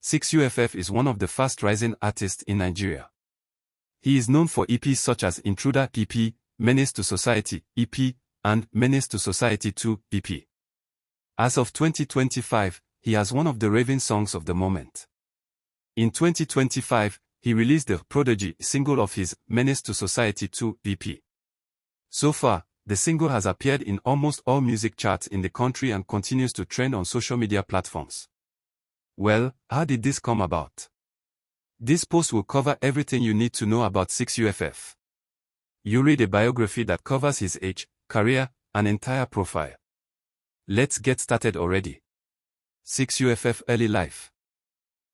6UFF is one of the fast-rising artists in Nigeria. He is known for EPs such as Intruder EP, Menace to Society EP, and Menace to Society 2 EP. As of 2025, he has one of the raving songs of the moment. In 2025, he released the Prodigy single of his Menace to Society 2 EP. So far, the single has appeared in almost all music charts in the country and continues to trend on social media platforms. Well, how did this come about? This post will cover everything you need to know about 6UFF. You read a biography that covers his age, career, and entire profile. Let's get started already. 6UFF early life.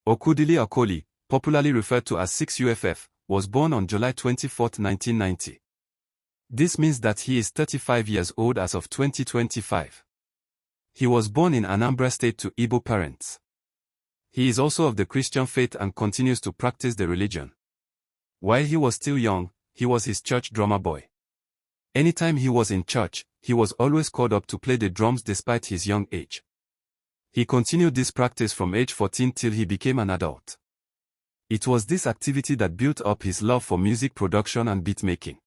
Okudili Okoli, popularly referred to as 6UFF, was born on July 24, 1990. This means that he is 35 years old as of 2025. He was born in Anambra State to Igbo parents. He is also of the Christian faith and continues to practice the religion. While he was still young, he was his church drummer boy. Anytime he was in church, he was always called up to play the drums despite his young age. He continued this practice from age 14 till he became an adult. It was this activity that built up his love for music production and beat making.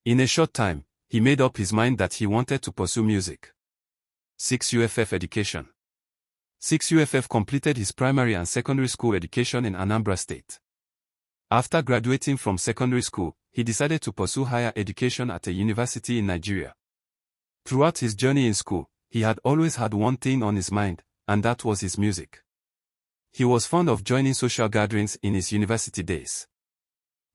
In a short time, he made up his mind that he wanted to pursue music. 6UFF education. 6UFF completed his primary and secondary school education in Anambra State. After graduating from secondary school, he decided to pursue higher education at a university in Nigeria. Throughout his journey in school, he had always had one thing on his mind, and that was his music. He was fond of joining social gatherings in his university days.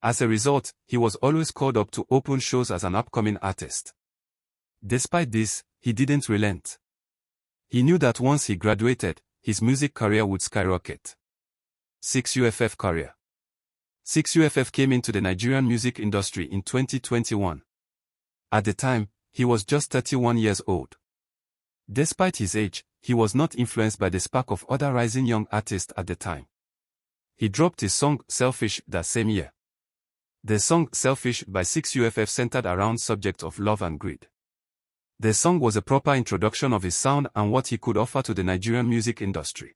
As a result, he was always called up to open shows as an upcoming artist. Despite this, he didn't relent. He knew that once he graduated, his music career would skyrocket. 6UFF career. 6UFF came into the Nigerian music industry in 2021. At the time, he was just 31 years old. Despite his age, he was not influenced by the spark of other rising young artists at the time. He dropped his song Selfish that same year. The song Selfish by 6UFF centered around subject of love and greed. The song was a proper introduction of his sound and what he could offer to the Nigerian music industry.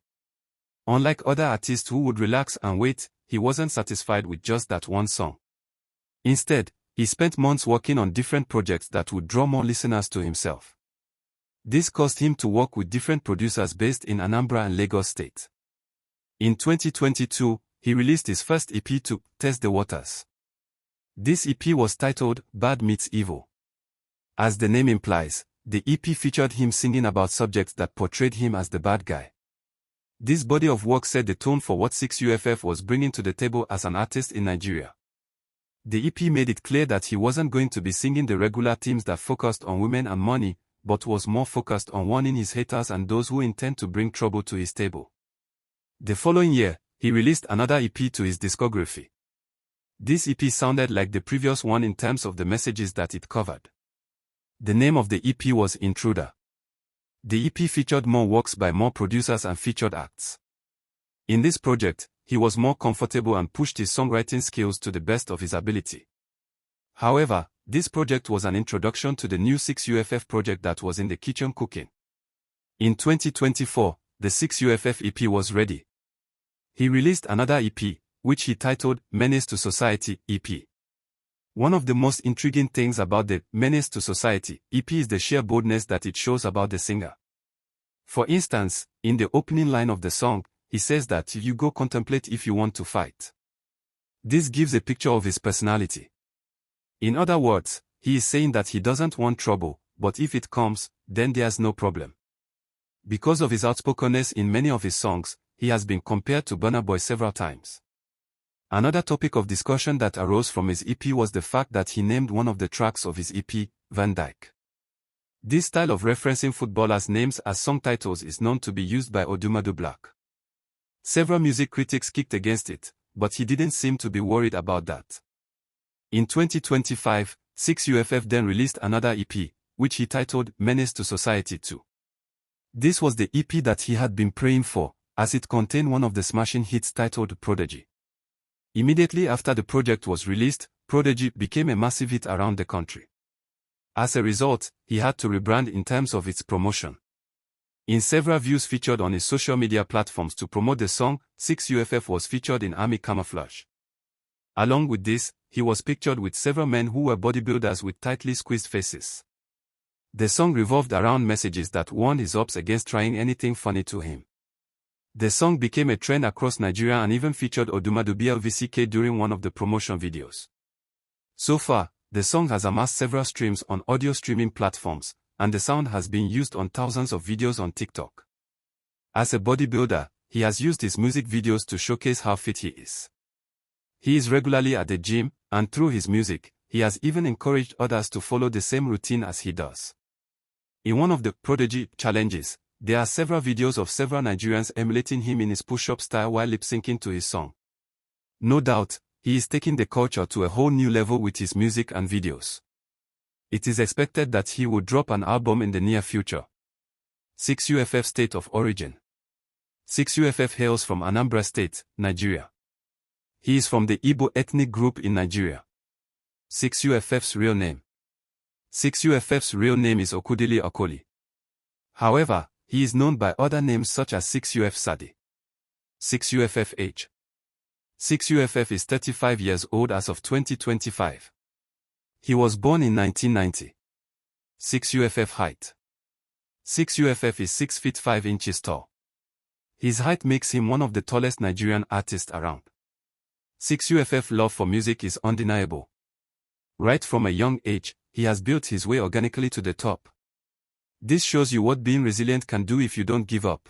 Unlike other artists who would relax and wait, he wasn't satisfied with just that one song. Instead, he spent months working on different projects that would draw more listeners to himself. This caused him to work with different producers based in Anambra and Lagos State. In 2022, he released his first EP to test the waters. This EP was titled Bad Meets Evil. As the name implies, the EP featured him singing about subjects that portrayed him as the bad guy. This body of work set the tone for what 6UFF was bringing to the table as an artist in Nigeria. The EP made it clear that he wasn't going to be singing the regular themes that focused on women and money, but was more focused on warning his haters and those who intend to bring trouble to his table. The following year, he released another EP to his discography. This EP sounded like the previous one in terms of the messages that it covered. The name of the EP was Intruder. The EP featured more works by more producers and featured acts. In this project, he was more comfortable and pushed his songwriting skills to the best of his ability. However, this project was an introduction to the new 6UFF project that was in the kitchen cooking. In 2024, the 6UFF EP was ready. He released another EP, which he titled Menace to Society EP. One of the most intriguing things about the Menace to Society EP is the sheer boldness that it shows about the singer. For instance, in the opening line of the song, he says that you go contemplate if you want to fight. This gives a picture of his personality. In other words, he is saying that he doesn't want trouble, but if it comes, then there's no problem. Because of his outspokenness in many of his songs, he has been compared to Burna Boy several times. Another topic of discussion that arose from his EP was the fact that he named one of the tracks of his EP, Van Dijk. This style of referencing footballers' names as song titles is known to be used by Odumadu Black. Several music critics kicked against it, but he didn't seem to be worried about that. In 2025, 6UFF then released another EP, which he titled Menace to Society 2. This was the EP that he had been praying for, as it contained one of the smashing hits titled Prodigy. Immediately after the project was released, Prodigy became a massive hit around the country. As a result, he had to rebrand in terms of its promotion. In several views featured on his social media platforms to promote the song, 6UFF was featured in army camouflage. Along with this, he was pictured with several men who were bodybuilders with tightly squeezed faces. The song revolved around messages that warned his ops against trying anything funny to him. The song became a trend across Nigeria and even featured Odumadu BLVCK during one of the promotion videos. So far, the song has amassed several streams on audio streaming platforms, and the sound has been used on thousands of videos on TikTok. As a bodybuilder, he has used his music videos to showcase how fit he is. He is regularly at the gym, and through his music, he has even encouraged others to follow the same routine as he does. In one of the Prodigy challenges, there are several videos of several Nigerians emulating him in his push-up style while lip-syncing to his song. No doubt, he is taking the culture to a whole new level with his music and videos. It is expected that he will drop an album in the near future. 6UFF State of Origin. 6UFF hails from Anambra State, Nigeria. He is from the Igbo ethnic group in Nigeria. 6UFF's real name. 6UFF's real name is Okudili Okoli. However, he is known by other names such as 6UF Sadi. 6UFF age. 6UFF is 35 years old as of 2025. He was born in 1990. 6UFF height. 6UFF is 6 feet 5 inches tall. His height makes him one of the tallest Nigerian artists around. 6UFF love for music is undeniable. Right from a young age, he has built his way organically to the top. This shows you what being resilient can do if you don't give up.